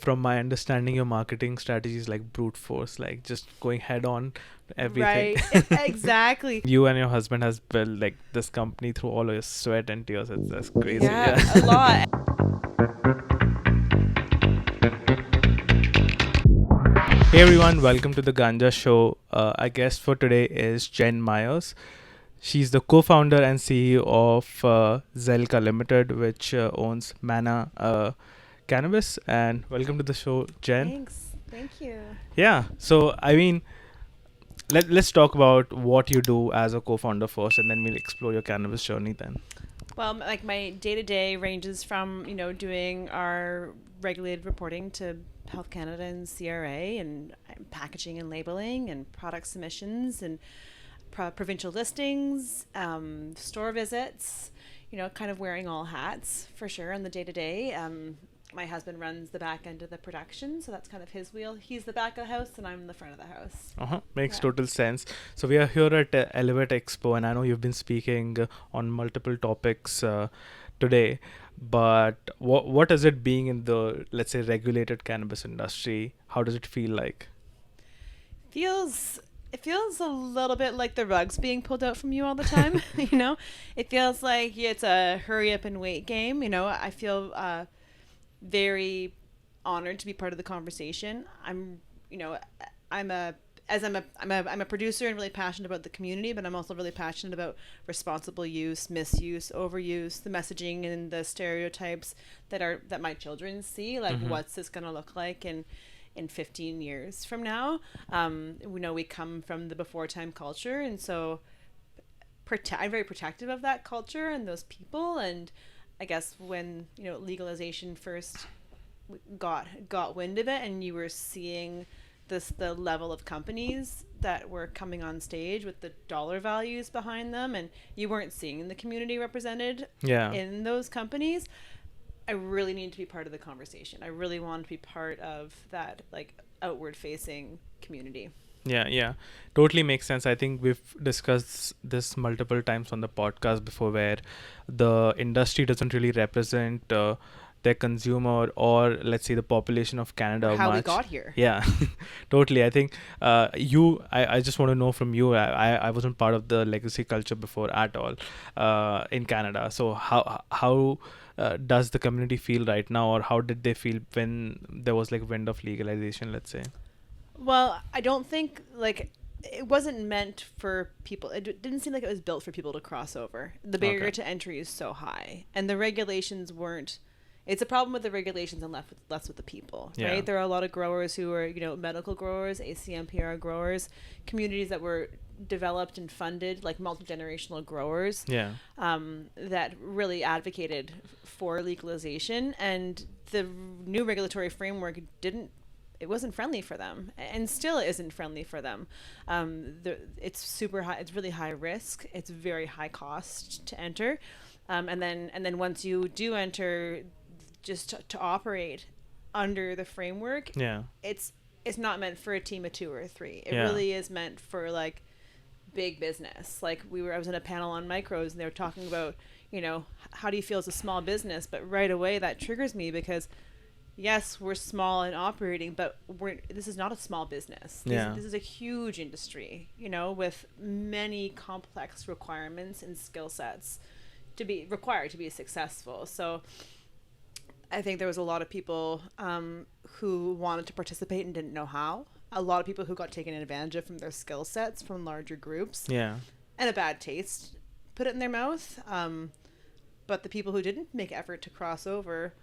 from my understanding, your marketing strategy is like brute force, like just going head on to everything. Right. Exactly. You and your husband has built like this company through all of your sweat and tears. That's crazy. Yeah, a lot. Hey everyone, welcome to the Ganjha show. Our guest for today is Jen Meyers. She's the co-founder and CEO of Zelka Limited, which owns Mana Cannabis. And welcome to the show, Jen. Thanks. Thank you. Yeah. So I mean, let's talk about what you do as a co-founder first, and then we'll explore your cannabis journey then. Well, like my day-to-day ranges from, doing our regulated reporting to Health Canada and CRA and packaging and labeling and product submissions and provincial listings, store visits, kind of wearing all hats for sure on the day-to-day. My husband runs the back end of the production, so that's kind of his wheel. He's the back of the house and I'm the front of the house. Makes Yeah. total sense. So we are here at Elevate Expo, and I know you've been speaking on multiple topics today. But what is it being in the, let's say, regulated cannabis industry? How does it feel like? It feels a little bit like the rug's being pulled out from you all the time. It feels like it's a hurry up and wait game. I feel very honored to be part of the conversation. I'm a producer and really passionate about the community, but I'm also really passionate about responsible use, misuse, overuse, the messaging and the stereotypes that my children see. Like, what's this going to look like in 15 years from now? We come from the before time culture, and so I'm very protective of that culture and those people. And I guess when legalization first got wind of it, and you were seeing the level of companies that were coming on stage with the dollar values behind them, and you weren't seeing the community represented in those companies, I really need to be part of the conversation. I really want to be part of that, like, outward facing community. Yeah, totally makes sense. I think we've discussed this multiple times on the podcast before, where the industry doesn't really represent their consumer, or let's say the population of Canada How much. we got here. Yeah, totally. I think I just want to know from you. I wasn't part of the legacy culture before at all in Canada. So how does the community feel right now, or how did they feel when there was like wind of legalization, let's say? Well, I don't think, like, it wasn't meant for people. It didn't seem like it was built for people to cross over. The barrier to entry is so high, and the regulations weren't. It's a problem with the regulations and less with the people, right? Yeah. There are a lot of growers who are, medical growers, ACMPR growers, communities that were developed and funded, like multi-generational growers, that really advocated for legalization, and the new regulatory framework it wasn't friendly for them, and still isn't friendly for them. It's super high. It's really high risk. It's very high cost to enter, and then once you do enter, just to operate under the framework, it's not meant for a team of 2 or 3. It really is meant for, like, big business. Like, I was in a panel on micros, and they were talking about, how do you feel as a small business? But right away that triggers me, because yes, we're small and operating, but this is not a small business. This is a huge industry, with many complex requirements and skill sets to be required to be successful. So I think there was a lot of people who wanted to participate and didn't know how. A lot of people who got taken advantage of from their skill sets from larger groups. And a bad taste put it in their mouth. But the people who didn't make effort to cross over,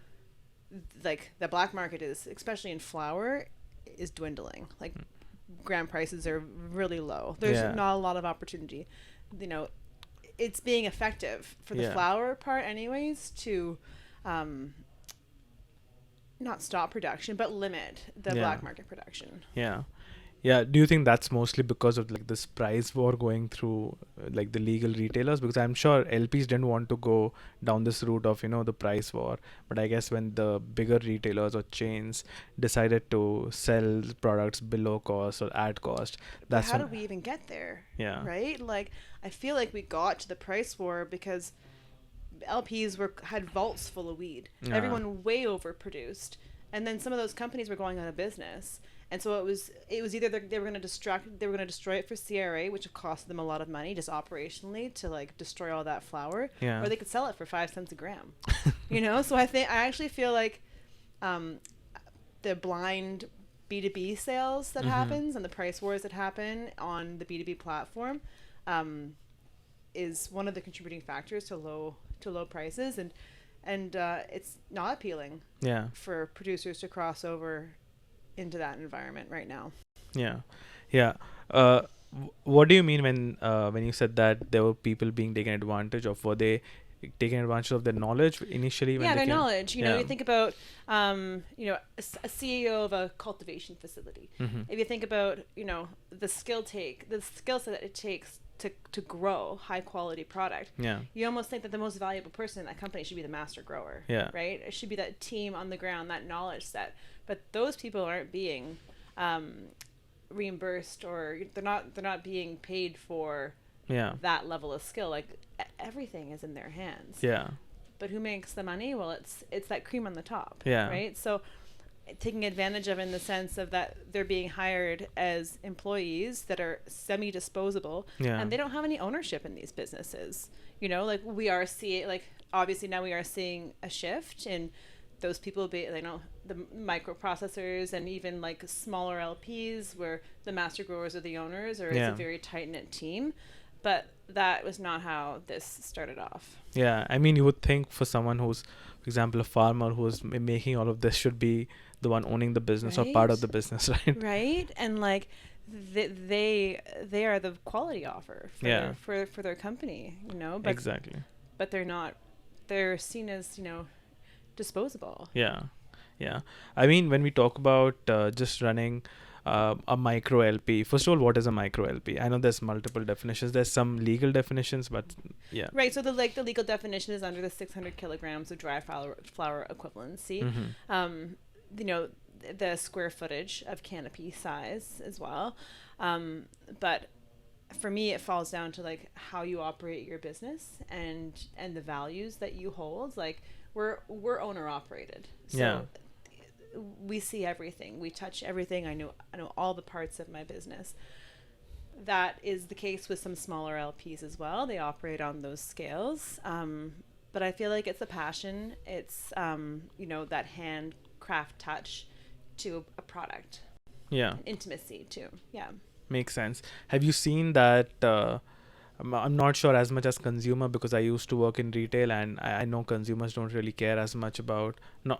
like, the black market is, especially in flower, is dwindling. Like, gram prices are really low. There's not a lot of opportunity. It's being effective for the flower part anyways to not stop production, but limit the black market production. Do you think that's mostly because of, like, this price war going through, like, the legal retailers? Because I'm sure LPs didn't want to go down this route of the price war, but I guess when the bigger retailers or chains decided to sell products below cost or at cost, that's how did we even get there? Right? Like, I feel like we got to the price war because LPs had vaults full of weed. Everyone way overproduced, And then some of those companies were going out of business. And so it was either they were going to destroy it for CRA, which cost them a lot of money just operationally to like destroy all that flower, or they could sell it for 5 cents a gram. So I actually feel like the blind B2B sales that happens and the price wars that happen on the B2B platform is one of the contributing factors to low prices, and it's not appealing for producers to cross over into that environment right now. What do you mean when you said that there were people being taken advantage of? Were they taking advantage of their knowledge initially? Their knowledge. You think about a CEO of a cultivation facility. If you think about the skill set that it takes to grow high quality product, you almost think that the most valuable person in that company should be the master grower, right? It should be that team on the ground, that knowledge set. But those people aren't being reimbursed, or they're not being paid for that level of skill. Like everything is in their hands. But who makes the money? Well, it's that cream on the top, right? So taking advantage of, in the sense of that they're being hired as employees that are semi-disposable, and they don't have any ownership in these businesses. Like we are seeing, like obviously now we are seeing a shift in those people, the microprocessors and even like smaller LPs where the master growers are the owners, or it's a very tight-knit team. But that was not how this started off. I mean, you would think for someone who's, for example, a farmer who's making all of this should be the one owning the business, or part of the business, right? Right. And like they are the quality offer for their company, But, exactly. But they're not. They're seen as disposable. I mean, when we talk about just running a micro LP, first of all, what is a micro LP? I know there's multiple definitions. There's some legal definitions, but right. So the legal definition is under the 600 kilograms of dry flower equivalency. The square footage of canopy size as well. But for me, it falls down to like how you operate your business and the values that you hold. Like we're owner operated. So we see everything. We touch everything. I know all the parts of my business. That is the case with some smaller LPs as well. They operate on those scales. But I feel like it's a passion. It's that handcraft touch to a product. Intimacy too. Makes sense. Have you seen that I'm not sure as much as consumer, because I used to work in retail, and I know consumers don't really care as much about,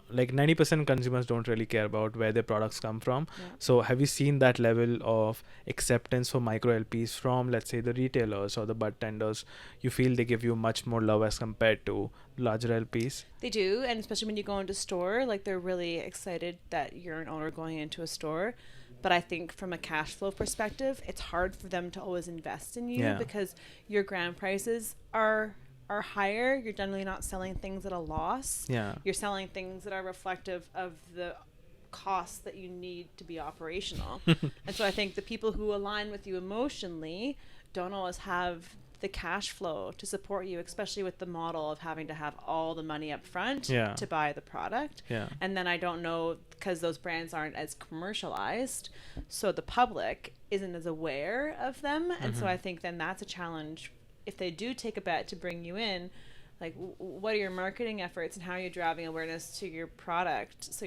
like 90% consumers don't really care about where their products come from. So have you seen that level of acceptance for micro LPs from, let's say, the retailers or the bud tenders? You feel they give you much more love as compared to larger LPs? They do, and especially when you go into store, like they're really excited that you're an owner going into a store. But I think from a cash flow perspective, it's hard for them to always invest in you because your gram prices are higher. You're generally not selling things at a loss. You're selling things that are reflective of the costs that you need to be operational. And so I think the people who align with you emotionally don't always have the cash flow to support you, especially with the model of having to have all the money up front to buy the product. And then I don't know, because those brands aren't as commercialized, so the public isn't as aware of them. And so I think then that's a challenge if they do take a bet to bring you in. Like, what are your marketing efforts and how are you driving awareness to your product so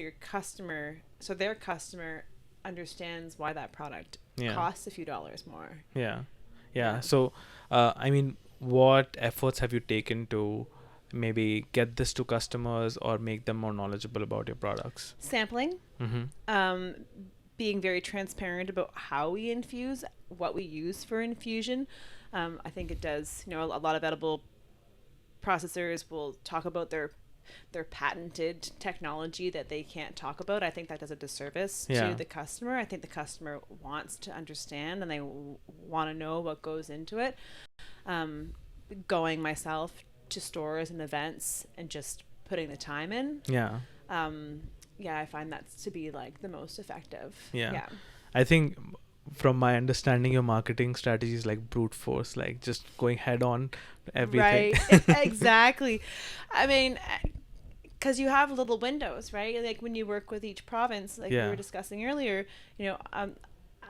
their customer understands why that product costs a few dollars more. So I mean, what efforts have you taken to maybe get this to customers or make them more knowledgeable about your products? Sampling, being very transparent about how we infuse, what we use for infusion. I think it does, a lot of edible processors will talk about their patented technology that they can't talk about. I think that does a disservice to the customer. I think the customer wants to understand and they want to know what goes into it. Going myself to stores and events and just putting the time in. I find that to be like the most effective. I think from my understanding, your marketing strategy is like brute force, like just going head on to everything. Right. Exactly. I mean, because you have little windows, right? Like when you work with each province, like we were discussing earlier,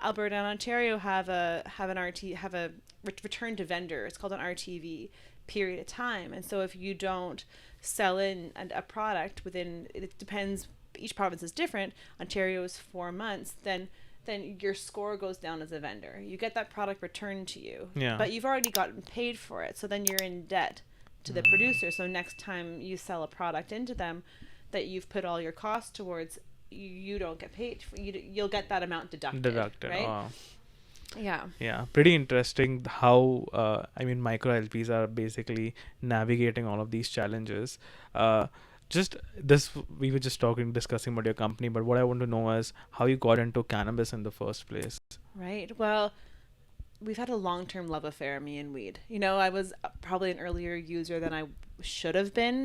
Alberta and Ontario have a return to vendor. It's called an RTV period of time. And so if you don't sell in a product within, it depends, each province is different. Ontario is 4 months, then your score goes down as a vendor. You get that product returned to you, but you've already gotten paid for it. So then you're in debt to the producer. So next time you sell a product into them that you've put all your costs towards, you don't get paid. You'll get that amount deducted. Right? Wow. Yeah. Pretty interesting how micro LPs are basically navigating all of these challenges. Just this, we were just discussing about your company, but what I want to know is how you got into cannabis in the first place. Right. Well, we've had a long-term love affair, me and weed. I was probably an earlier user than I should have been,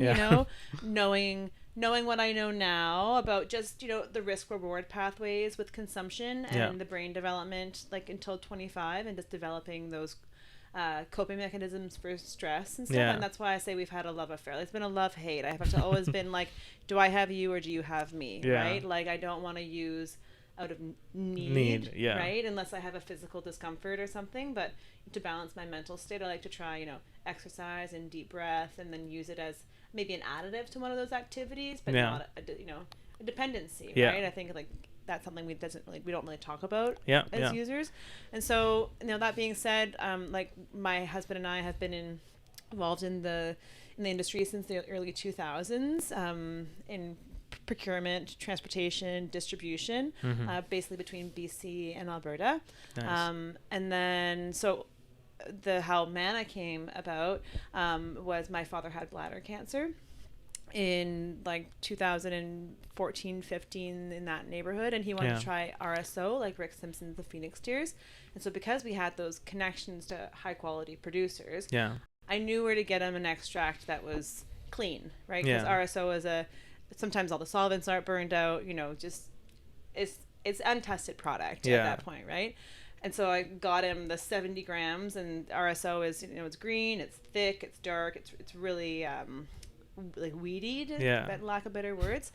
knowing what I know now about just, the risk reward pathways with consumption and the brain development, like until 25, and just developing those coping mechanisms for stress and stuff. And that's why I say we've had a love affair. It's been a love-hate. I have to always been like, do I have you or do you have me? Right? Like, I don't want to use out of need, right? Unless I have a physical discomfort or something. But to balance my mental state, I like to try, exercise and deep breath, and then use it as maybe an additive to one of those activities, but not a dependency, right? I think like that's something we don't really talk about as users. And so, that being said, like my husband and I have been involved in the industry since the early 2000s, in procurement, transportation, distribution, basically between BC and Alberta. Nice. And then how Manna came about was my father had bladder cancer in like 2014, 15, in that neighborhood, and he wanted to try RSO, like Rick Simpson's The Phoenix Tears. And so because we had those connections to high quality producers, I knew where to get him an extract that was clean, right? Because RSO is sometimes all the solvents aren't burned out, just it's untested product at that point, right? And so I got him the 70 grams, and RSO is, it's green, it's thick, it's dark, it's really like weedy, for lack of better words.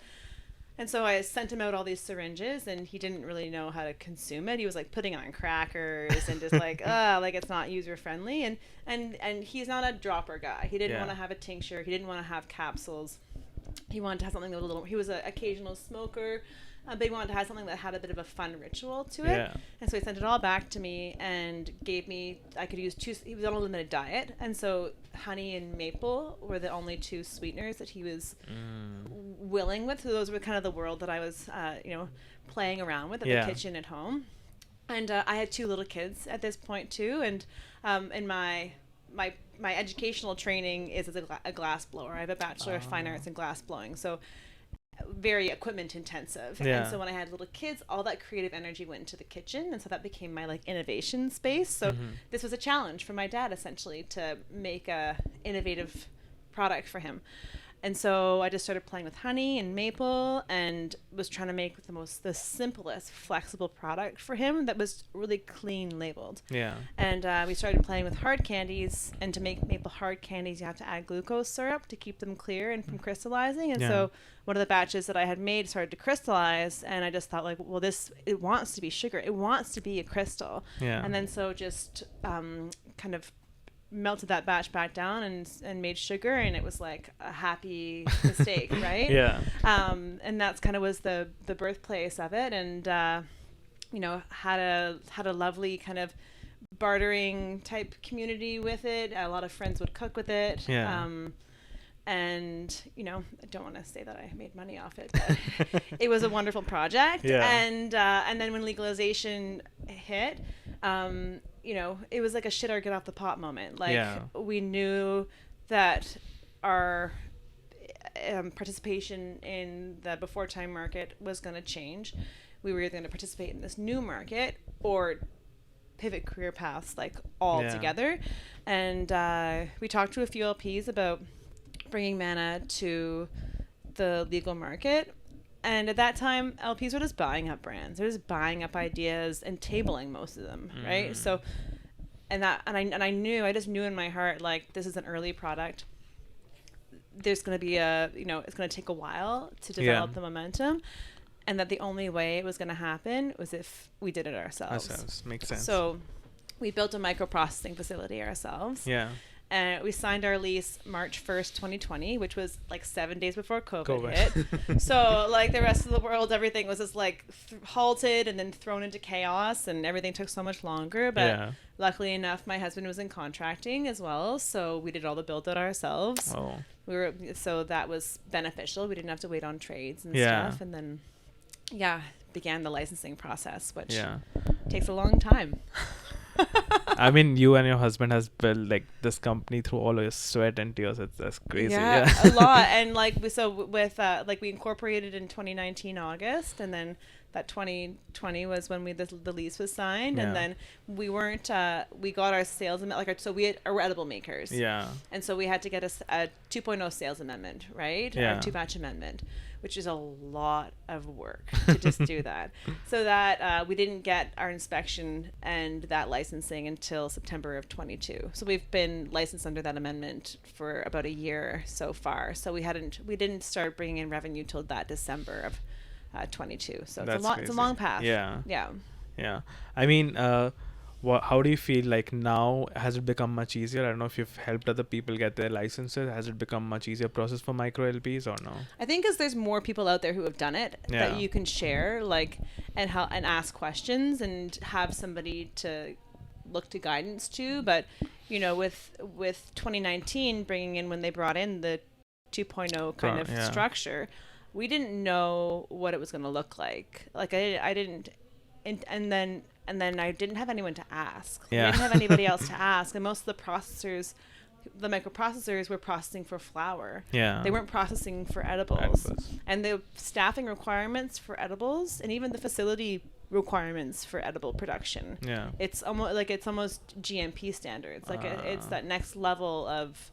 And so I sent him out all these syringes, and he didn't really know how to consume it. He was like putting it on crackers and just like, like it's not user friendly. And he's not a dropper guy. He didn't want to have a tincture. He didn't want to have capsules. He wanted to have something that was a little. He was an occasional smoker. But he wanted to have something that had a bit of a fun ritual to it. And so he sent it all back to me and gave me, I could use he was on a limited diet. And so honey and maple were the only two sweeteners that he was willing with. So those were kind of the world that I was, playing around with at the kitchen at home. And I had two little kids at this point too. And my educational training is as a glass blower. I have a Bachelor of Fine Arts in glass blowing. So very equipment intensive. And so when I had little kids, all that creative energy went into the kitchen, and so that became my like innovation space. So this was a challenge for my dad, essentially, to make a innovative product for him. And so I just started playing with honey and maple, and was trying to make the simplest, flexible product for him that was really clean labeled. And we started playing with hard candies, and to make maple hard candies, you have to add glucose syrup to keep them clear and from crystallizing. And so one of the batches that I had made started to crystallize, and I just thought like, well, it wants to be sugar. It wants to be a crystal. And then so just kind of melted that batch back down and made sugar, and it was like a happy mistake, right? And that's kind of was the birthplace of it, and had a lovely kind of bartering type community with it. A lot of friends would cook with it. And I don't want to say that I made money off it, but it was a wonderful project. And then when legalization hit, it was like a shit or get off the pot moment. Like we knew that our participation in the before time market was going to change. We were either going to participate in this new market or pivot career paths like all together. And we talked to a few LPs about bringing Manna to the legal market. And at that time, LPs were just buying up brands. They're just buying up ideas and tabling most of them, right? So, I just knew in my heart, like, this is an early product. there's going to be it's going to take a while to develop the momentum, and that the only way it was going to happen was if we did it ourselves. Makes sense. So we built a microprocessing facility ourselves. Yeah. And we signed our lease March 1st, 2020, which was like 7 days before COVID hit. So like the rest of the world, everything was just like halted and then thrown into chaos, and everything took so much longer. But luckily enough, my husband was in contracting as well, so we did all the build out ourselves. So that was beneficial. We didn't have to wait on trades and stuff. And then began the licensing process, which takes a long time. I mean, you and your husband has built like this company through all your sweat and tears. That's crazy. Yeah, a lot. And like we incorporated in 2019 August, and then that 2020 was when the lease was signed, and then we got our sales amendment. So we're edible makers. Yeah. And so we had to get a 2.0 sales amendment, right? Yeah. A 2-batch amendment, which is a lot of work to just do that. So that we didn't get our inspection and that licensing until September of 22. So we've been licensed under that amendment for about a year so far. So we didn't start bringing in revenue till that December of 22. So it's a long path. Yeah. Yeah. Yeah. I mean, how do you feel like now? Has it become much easier? I don't know if you've helped other people get their licenses. Has it become much easier process for micro LPs or no? I think because there's more people out there who have done it that you can share, like, and ask questions and have somebody to look to guidance to. But with 2019 bringing in, when they brought in the 2.0 kind of structure, we didn't know what it was going to look like. Like I didn't, and then I didn't have anyone to ask. I didn't have anybody else to ask. And most of the microprocessors were processing for flour. Yeah. They weren't processing for edibles. And the staffing requirements for edibles, and even the facility requirements for edible production. Yeah. It's almost GMP standards. Like it's that next level of,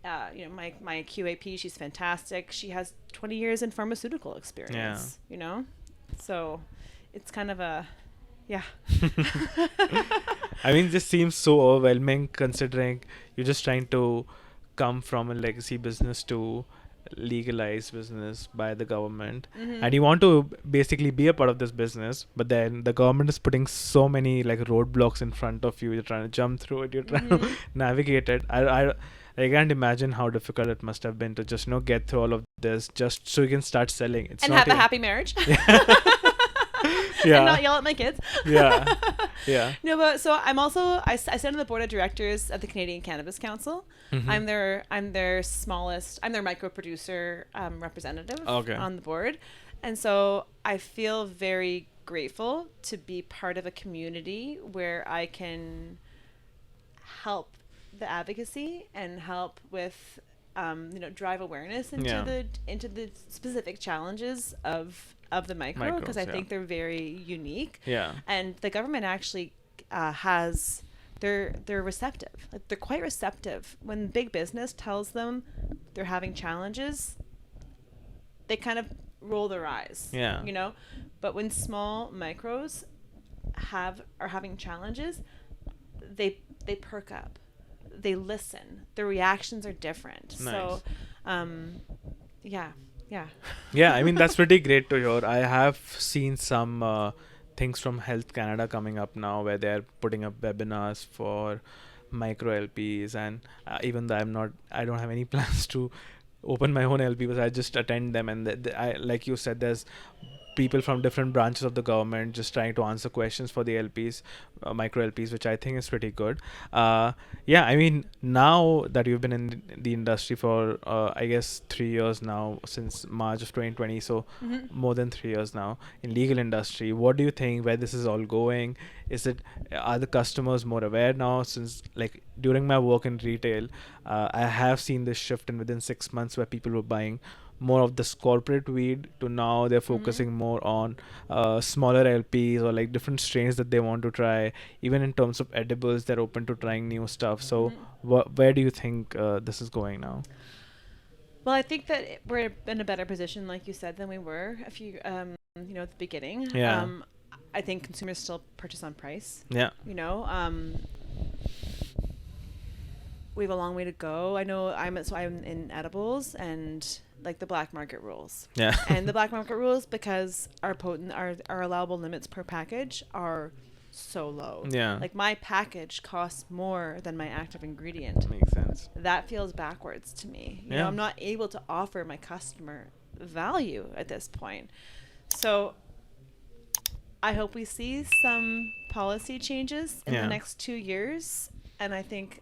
my QAP, she's fantastic. She has 20 years in pharmaceutical experience, So it's kind of a, I mean, this seems so overwhelming considering you're just trying to come from a legacy business to legalized business by the government, and you want to basically be a part of this business, but then the government is putting so many like roadblocks in front of you. You're trying to jump through it, you're trying to navigate it. I can't imagine how difficult it must have been to just get through all of this just so you can start selling. It's and have a happy marriage. And not yell at my kids. Yeah. No, but so I sit on the board of directors of the Canadian Cannabis Council. I'm their micro producer representative on the board, and so I feel very grateful to be part of a community where I can help the advocacy and help with drive awareness into the specific challenges of the micro, because I think they're very unique. Yeah. And the government actually they're receptive. Like, they're quite receptive. When big business tells them they're having challenges, they kind of roll their eyes. Yeah. But when small micros are having challenges, they perk up. They listen. Their reactions are different. Nice. So yeah. I mean, that's pretty great to hear. I have seen some things from Health Canada coming up now where they're putting up webinars for micro LPs, and even though I don't have any plans to open my own LP, but I just attend them, and like you said, there's people from different branches of the government just trying to answer questions for the LPs, micro LPs, which I think is pretty good. I mean, now that you've been in the industry for, I guess, 3 years now, since March of 2020, so more than 3 years now in legal industry, what do you think, where this is all going? Are the customers more aware now? Since, like, during my work in retail, I have seen this shift in within 6 months where people were buying more of this corporate weed to now they're focusing more on smaller LPs or like different strains that they want to try. Even in terms of edibles, they're open to trying new stuff. So where do you think this is going now? Well, I think that we're in a better position, like you said, than we were a few, at the beginning. Yeah. I think consumers still purchase on price. Yeah. we have a long way to go. I know I'm in edibles and like the black market rules. Yeah. And the black market rules, because our allowable limits per package are so low. Yeah. Like my package costs more than my active ingredient. Makes sense. That feels backwards to me. You know, I'm not able to offer my customer value at this point. So I hope we see some policy changes in the next 2 years, and I think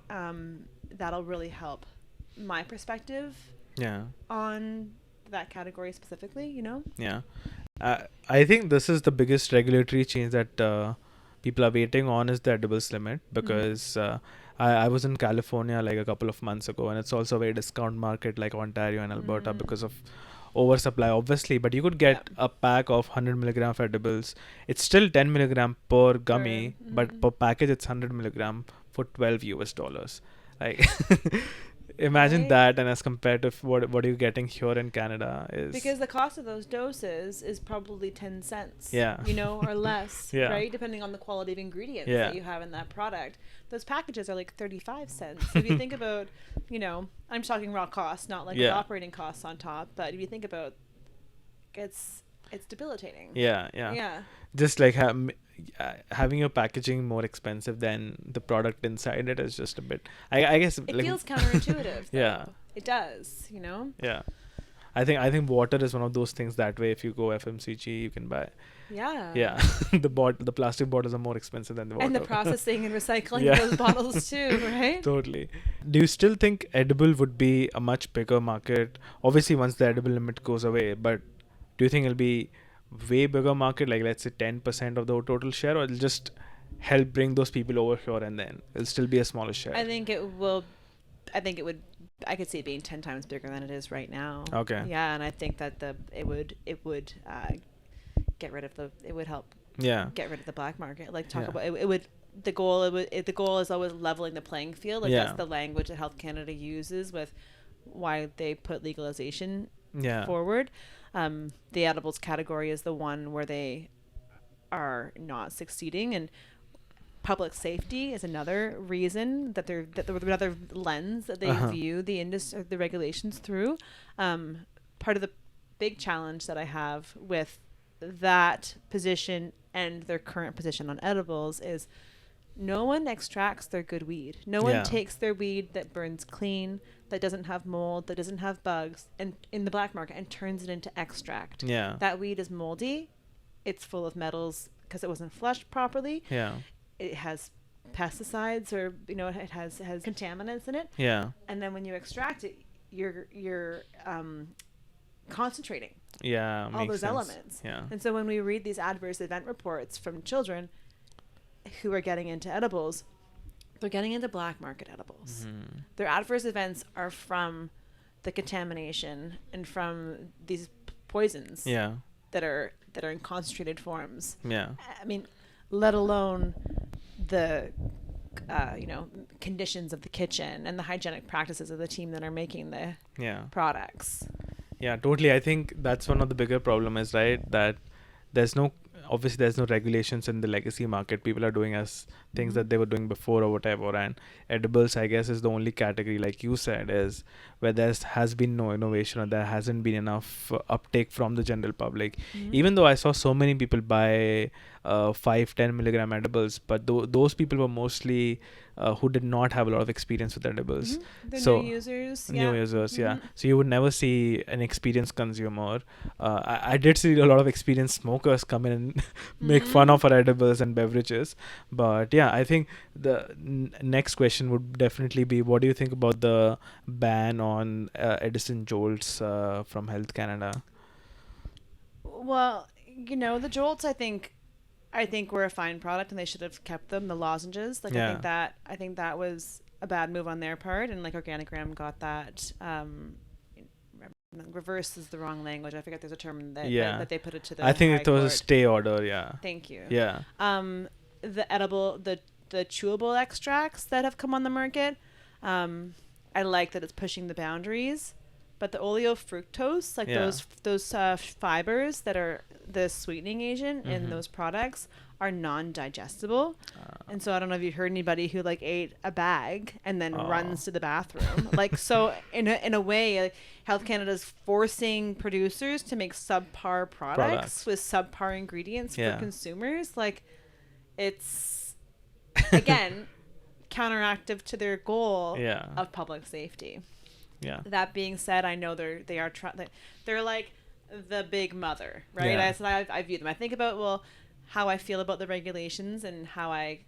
that'll really help my perspective on that category specifically, you know? Yeah. I think this is the biggest regulatory change that people are waiting on, is the edibles limit, because I was in California like a couple of months ago, and it's also a very discount market like Ontario and Alberta because of oversupply, obviously. But you could get a pack of 100 milligram of edibles. It's still 10 milligram per gummy, but per package it's 100 milligram for $12. Like imagine that, and as compared to what are you getting here in Canada is, because the cost of those doses is probably 10 cents, you know, or less, right, depending on the quality of ingredients that you have in that product. Those packages are like 35 cents. If you think about, you know, I'm talking raw costs, not like the operating costs on top, but if you think about, it's debilitating. Just like having your packaging more expensive than the product inside it is just a bit, I guess it feels counterintuitive though. It does, you know. I think water is one of those things that way. If you go FMCG, you can buy the plastic bottles are more expensive than the water, and the processing and recycling those bottles too, right? Totally. Do you still think edible would be a much bigger market, obviously, once the edible limit goes away? But do you think it'll be way bigger market, like let's say 10% of the total share, or it'll just help bring those people over here and then it'll still be a smaller share? I think it would, I could see it being 10 times bigger than it is right now. Okay. Yeah, and I think that it would get rid of it would help get rid of the black market. Like about it would, the goal is always leveling the playing field. Like that's the language that Health Canada uses with why they put legalization forward. The edibles category is the one where they are not succeeding, and public safety is another reason that another lens that they view the industry, the regulations through. Part of the big challenge that I have with that position and their current position on edibles is no one extracts their good weed. No one takes their weed that burns clean, that doesn't have mold, that doesn't have bugs, and in the black market, and turns it into extract. That weed is moldy. It's full of metals because it wasn't flushed properly. It has pesticides, or you know, it has contaminants in it. And then when you extract it, you're concentrating all those elements. And so when we read these adverse event reports from children who are getting into edibles, they're getting into black market edibles. Their adverse events are from the contamination and from these poisons that are in concentrated forms. I mean, let alone the conditions of the kitchen and the hygienic practices of the team that are making the products. Totally. I think that's one of the bigger problems, right? That there's no regulations in the legacy market. People are doing as things that they were doing before or whatever, and edibles, I guess, is the only category, like you said, is where there has been no innovation, or there hasn't been enough uptake from the general public. Even though I saw so many people buy 5-10 milligram edibles, but those people were mostly who did not have a lot of experience with edibles. New users. So you would never see an experienced consumer. I did see a lot of experienced smokers come in and make fun of our edibles and beverages. But I think the next question would definitely be, what do you think about the ban on Edison jolts from Health Canada? Well, the jolts, I think were a fine product, and they should have kept them. The lozenges, I think that was a bad move on their part, and like Organigram got that. Reverse is the wrong language. I forget there's a term that they put it to the. I think it was a stay order. Thank you. The chewable extracts that have come on the market, I like that it's pushing the boundaries, but the oleofructose, like those fibers that are the sweetening agent in those products, are non-digestible. And so I don't know if you've heard anybody who like ate a bag and then runs to the bathroom. Like, so in a way, like, Health Canada is forcing producers to make subpar products with subpar ingredients for consumers. Like, it's, again, counteractive to their goal of public safety. Yeah. That being said, I know they're like the big mother, right? Yeah. I view them. I think about, how I feel about the regulations and how I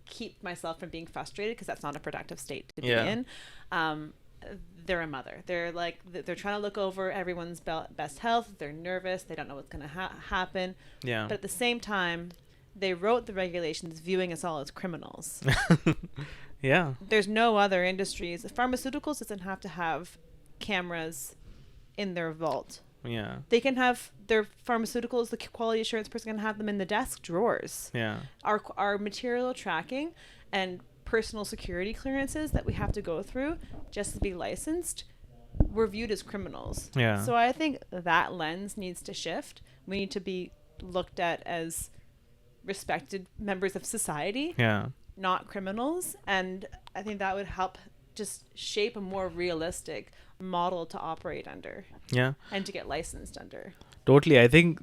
keep myself from being frustrated, because that's not a productive state to be in. They're a mother. They're like, they're trying to look over everyone's best health. They're nervous. They don't know what's going to happen. Yeah. But at the same time, they wrote the regulations viewing us all as criminals. Yeah. There's no other industries. Pharmaceuticals doesn't have to have cameras in their vault. Yeah. They can have their pharmaceuticals, the quality assurance person can have them in the desk drawers. Yeah. Our material tracking and personal security clearances that we have to go through just to be licensed, we're viewed as criminals. Yeah. So I think that lens needs to shift. We need to be looked at as respected members of society. Yeah. Not criminals. And I think that would help just shape a more realistic model to operate under. Yeah. And to get licensed under. Totally. I think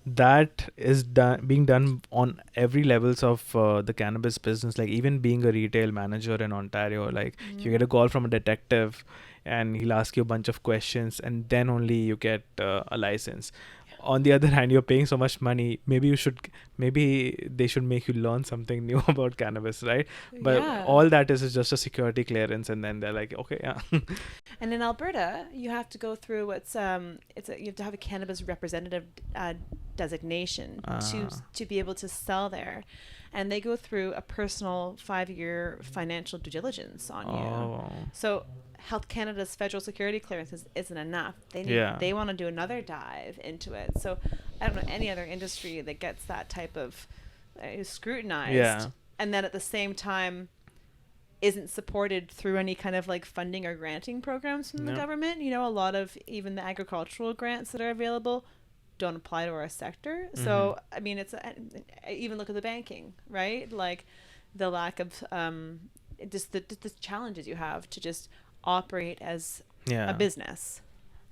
that is being done on every levels of the cannabis business. Like, even being a retail manager in Ontario, like you get a call from a detective and he'll ask you a bunch of questions and then only you get a license. On the other hand, you're paying so much money. Maybe they should make you learn something new about cannabis, right? But all that is just a security clearance, and then they're like, okay, yeah. And in Alberta, you have to go through you have to have a cannabis representative designation to be able to sell there, and they go through a personal 5-year financial due diligence on you. So Health Canada's federal security clearance isn't enough. They want to do another dive into it. So I don't know any other industry that gets that type of scrutinized, and then at the same time isn't supported through any kind of like funding or granting programs from the government. You know, a lot of even the agricultural grants that are available don't apply to our sector. So I mean, even look at the banking, right? Like the lack of just the challenges you have to just operate as a business.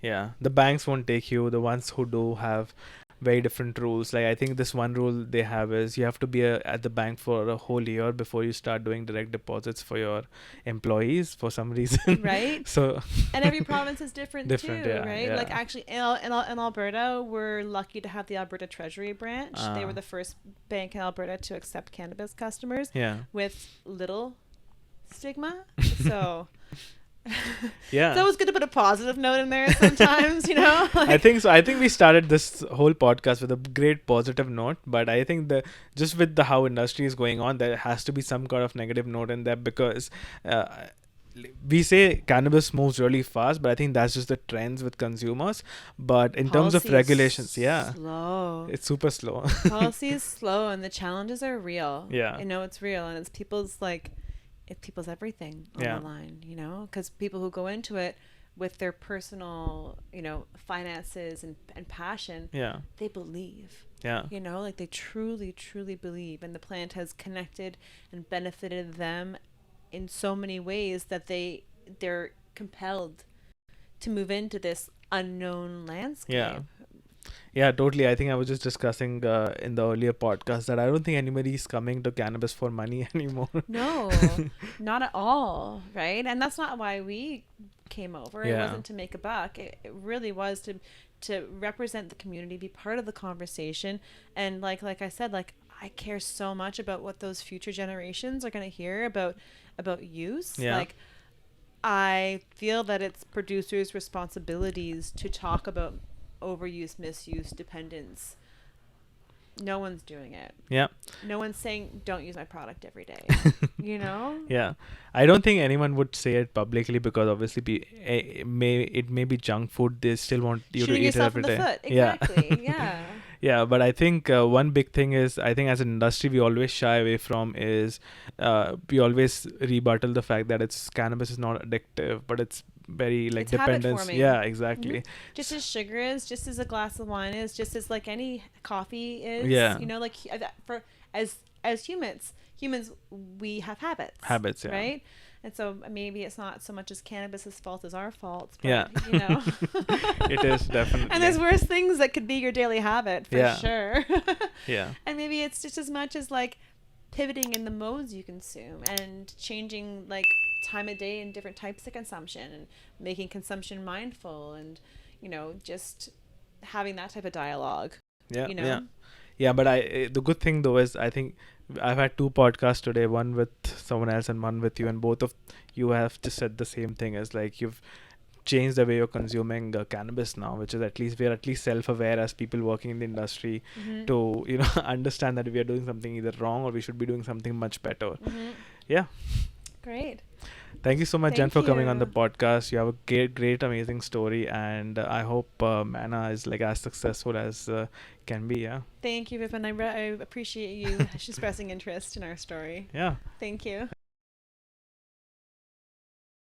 Yeah, the banks won't take you. The ones who do have very different rules. Like, I think this one rule they have is you have to be at the bank for a whole year before you start doing direct deposits for your employees for some reason. Right. So and every province is different too, right? Yeah. Like, actually in Alberta, we're lucky to have the Alberta Treasury branch. They were the first bank in Alberta to accept cannabis customers with little stigma. So yeah, so it was good to put a positive note in there sometimes, you know. Like, I think so. I think we started this whole podcast with a great positive note, but I think just with how industry is going on, there has to be some kind of negative note in there, because we say cannabis moves really fast, but I think that's just the trends with consumers. But in terms of regulations, slow. It's super slow. Policy is slow, and the challenges are real. Yeah, I know it's real, and it's people's everything on the line, you know, because people who go into it with their personal, you know, finances and passion, they believe, you know, like they truly, truly believe, and the plant has connected and benefited them in so many ways that they're compelled to move into this unknown landscape. Yeah, totally. I think I was just discussing in the earlier podcast that I don't think anybody is coming to cannabis for money anymore. No, not at all, right? And that's not why we came over. It wasn't to make a buck. It really was to represent the community, be part of the conversation. And like I said, like, I care so much about what those future generations are going to hear about use. Yeah. Like, I feel that it's producers' responsibilities to talk about overuse, misuse, dependence. No one's doing it. Yeah. No one's saying don't use my product every day. You know? Yeah. I don't think anyone would say it publicly, because obviously it may be junk food. They still want you to eat it every day. Foot. Exactly. Yeah. Yeah, but I think one big thing is, I think as an industry we always shy away from is we always rebuttal the fact that cannabis is not addictive, but it's very like It's habit dependence. forming. Yeah, exactly. Just as sugar is, just as a glass of wine is, just as like any coffee is. Yeah. You know, like for as humans, we have habits. Habits, yeah. Right. And so maybe it's not so much as cannabis's fault as our fault. But, Yeah. you know. It is definitely. And there's worse things that could be your daily habit for sure. Yeah. And maybe it's just as much as like pivoting in the modes you consume and changing like time of day and different types of consumption and making consumption mindful and, you know, just having that type of dialogue. Yeah. You know? Yeah. Yeah, but the good thing though is I think I've had 2 podcasts today, one with someone else and one with you, and both of you have just said the same thing as like you've changed the way you're consuming cannabis now, which is we're at least self-aware as people working in the industry to, you know, understand that we are doing something either wrong or we should be doing something much better. Yeah. Great. Thank you so much, Jen, for coming on the podcast. You have a great, amazing story, and I hope Mana is like as successful as can be. Yeah. Thank you, Vipin. I appreciate you expressing interest in our story. Yeah. Thank you.